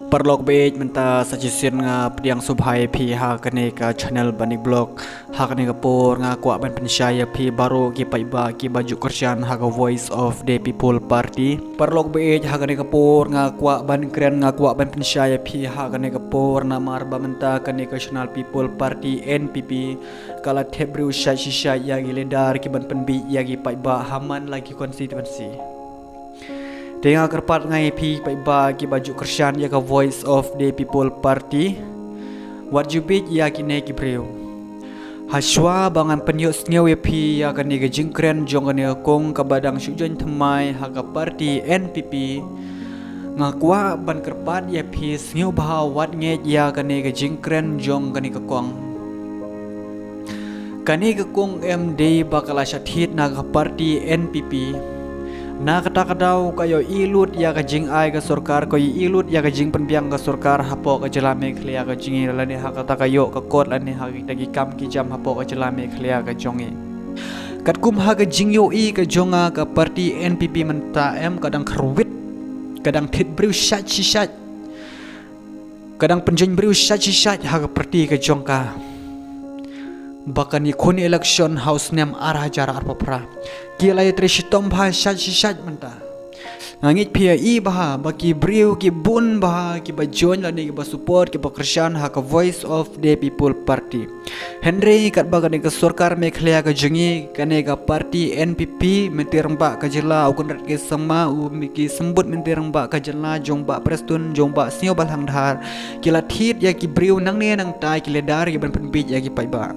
Perlok bej menta suggestion nga pediang subhai pi ha kene ka channel banik blog ha kene ka por nga kwa ban pensyaya pi baru ki paiba ki baju kerjaan ha ka voice of the people party. Perlok bej ha kene ka por nga kwa ban keren nga kwa ban pensyaya pi ha kene ka por na marba menta kene ka national people party NPP kala tebru shisha ya giledar ki ban penbi ya gi paiba haman lagi konstituensi. Tengah kerpat ngai pi paiba ki baju kersian ya ka voice of the people party. What you bit ya kine ki breu. Haswa bangan penyuk sngew ya pi ya kane ke jingkren jong kane kong ka badang syujan themai ha ka party NPP. Ngakwa ban kerpat ya pi sngew bah wat nge ya kane ke jingkren jong kane ke kong. Kane ke kong MD bakala syathit na ka party NPP. Na kata-kadau kayo ilut ya ka jing ai ka sorkar ko ilut ya ka jing penbiang ka sorkar hapo ka jelame khlia ka jingi lani ha kata kayo ka kot lani ha ki kam ki jam hapo ka jelame khlia ka jongi kat kum ha ka jing yo i ka jonga ka parti NPP menta em kadang kruwit kadang thit briu shat shat kadang penjin briu shat ha ka parti ka jongka bakani khuni election house nem arah jara arpapra kilai trishitom bha shat menta ngit phia i bha baki briu ki bun bha ki ba join lani ki ba support ki ba krishan ha ka voice of the people party henry kat ba kane ka sarkar me khlia ka jingi kane ka party NPP mentirang ba ka jila ukun rat ke sama u ki sembut mentirang ba ka jila jong ba prestun jong ba sio bal hang dhar kila thit ya ki briu nang ne nang tai ki ledar ki ban penbit ya ki pai ba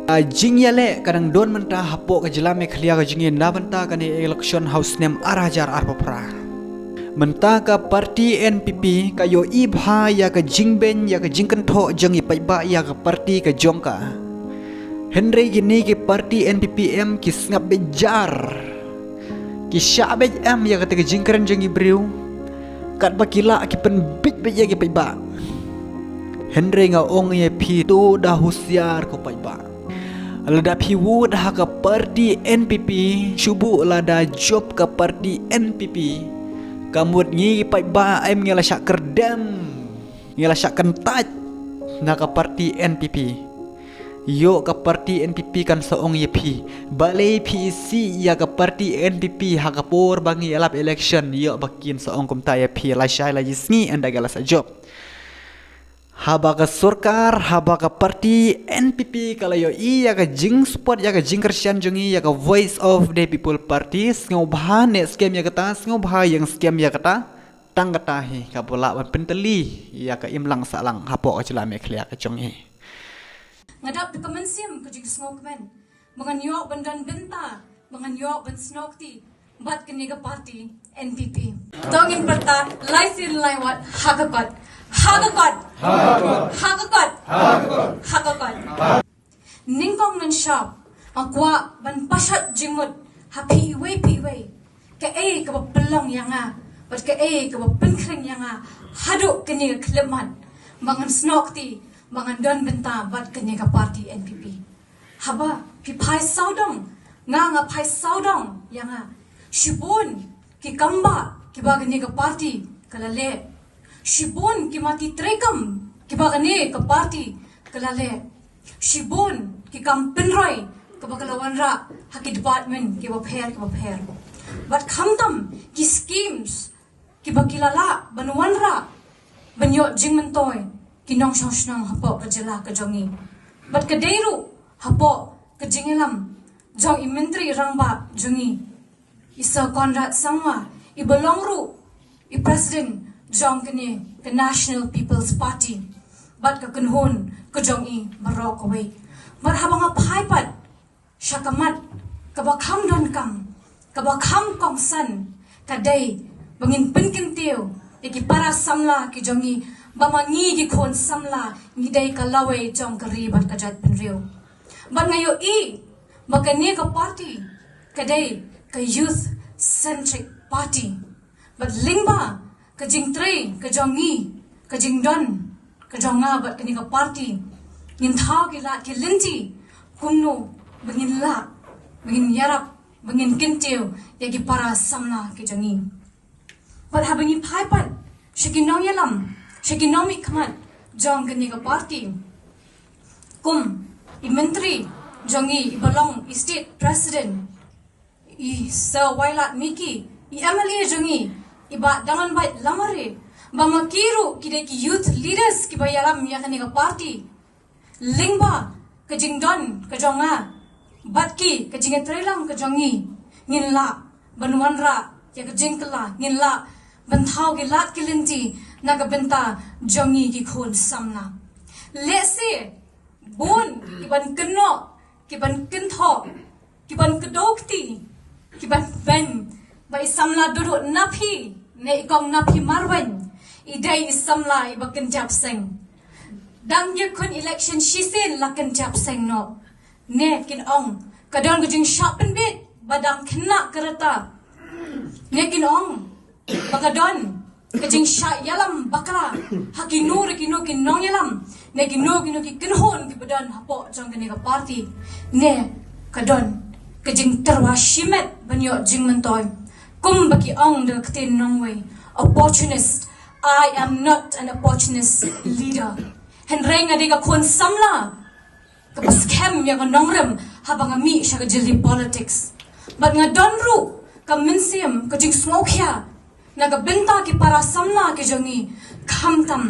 jing yale kadang don menta hapo ka jelame khlia ka jingi na banta kane election house nem arajar arpapra menta ka party NPP kayo ibha ya ka jingben ya ka jingkan tho jangi paiba ya ka party ka jongka henry gini ki party NPPM ki snap bejar ki syabe am ya ka te jingkran jangi briu kat bakila ki penbit be ya ki paiba henry nga ong ye pi tu dah husiar ko paiba lada piwu dah ka party NPP syubu lada job ka party NPP kamut ngi pai ba em ngela syak kerdam ngela syak kentat na ka party NPP yo ka party NPP kan saong ye pi balai PEC ya ka party NPP ha ka por bangi alap election yo bakin saong kum ta ye pi la syai la jisni anda gala sa job haba ka sarkar haba ka party NPP kalau yo i ya ka jing support ya ka jing kersian jongi ya ka voice of the people party ngau bahane scam ya kata ngau bah yang scam ya kata tang kata hi ka bola ban penteli ya ka imlang salang hapo ka jelame khlia ka jongi ngadap de kemensiam ka jing ngau kemen mangan yo bandan benta mangan yo ban snokti bat keniga party NPP tongin perta laisin laiwat hagakat Ningkong nan shop akwa ban pasat jingmut happy way ka ka pelong yanga but ka ka penkring yanga haduk kini kleman mangan snokti mangan don benta bat kini ka party NPP haba pi pai saudong nga pai saudong yanga shibun ki kamba ki bagani ka party kalale Shibun ki mati trekam ki bagane ka party kalale Shibun ki kam penroy ka bagalawan ra haki department ki bapher but khamtam ki schemes ki bagilala banuan ra banyo jingmentoy ki nong shoshnang hapo ka jela ka jongi but kadeiru hapo ka jingelam jong imentri rangba jongi isa Conrad Sangma ibalongru i president jong kini the National People's Party bat ka kunhon ka jong i marok away but habang apaipat syakamat kabakam don kam kabakam kong san kaday bangin penkintiw iki para samla ki jong i bamangi ki kon samla ngiday kalawe jong kari bat ka jat penriw bat ngayo i magani ka party kaday ka youth centric party but lingba kajing tray, kajongi, kajing don, kajonga bat kani ka party, ngin thao ki la ki linti, kumno bangin la, bangin yarap, bangin kintiw, yagi para samna ki jongi. But habang ipaipat, shikinong yalam, economic kamat jong kini ka party kum I menteri jongi I balong I state president I Sir Wailat Miki I MLA jongi I ba dangan bait lamare ba makiru kide ki youth leaders ki bayaram ya kani ka party lingba ka jingdon ka jonga batki ka jinga trelang ka jongi ngin la banwanra ya ka jingkala ngin la banthau ki lat kilinti naga benta jongi ki khon samna let's say bon kiban keno kiban kentho kiban kedokti kiban ben bai samla duduk napi ne ikong napi marwan idai samla ibakan jap seng dang ye kun election shisin lakan jap seng no ne kin ong kadang gujing shapen bit badang kena kereta ne kin ong bakadon kajing sha yalam bakra hakinu rekinu kin nong yalam ne kinu kinu ki kinhon ki badan hapo jang kani ka party ne kadon kajing terwa shimet banyo jing mentoy kum baki ong de ktin nong way opportunist I am not an opportunist leader henreng adiga kon samla kapas kem ya ka nongrem habang ami siya ka jili politics but nga donru ka minsim kajing smokya nagabenta ki para samla ki jongi khamtam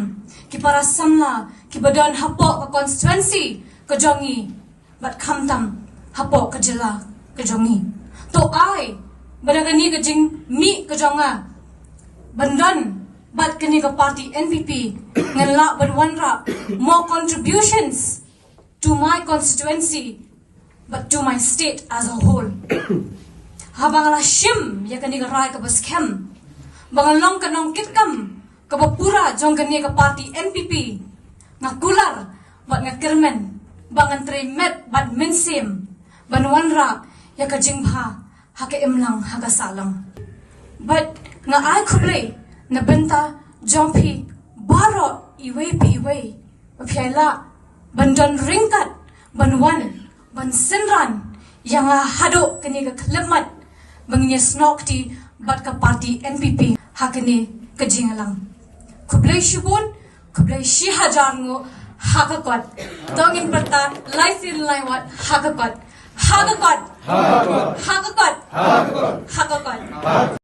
ki para samla ki badan hapo ka constituency ka jongi but khamtam hapo ka jila ka jongi to I badagani ka jing mi ka jonga bandan bat kani ka party NPP ngala banwanra more contributions to my constituency but to my state as a whole habang la shim ya kani ka rai ka baskem bangalong kanong kitkam kabapura jong kani ka party NPP nga kular bat nga kirmen bangan tremet bat minsim banwanra ya ka jingha haka imlang haka salang but nga ay kubre na benta jompi baro iwe pi iwe apyaila bandan ringkat banwan ban sinran yang hado kani ka klemat bangnya snokti bat ka party NPP hakani kajingalang kublai shibun kublai shi hajar ngo hakakot dongin perta laisin laiwat hakakot hakakot hakakot hakakot hakakot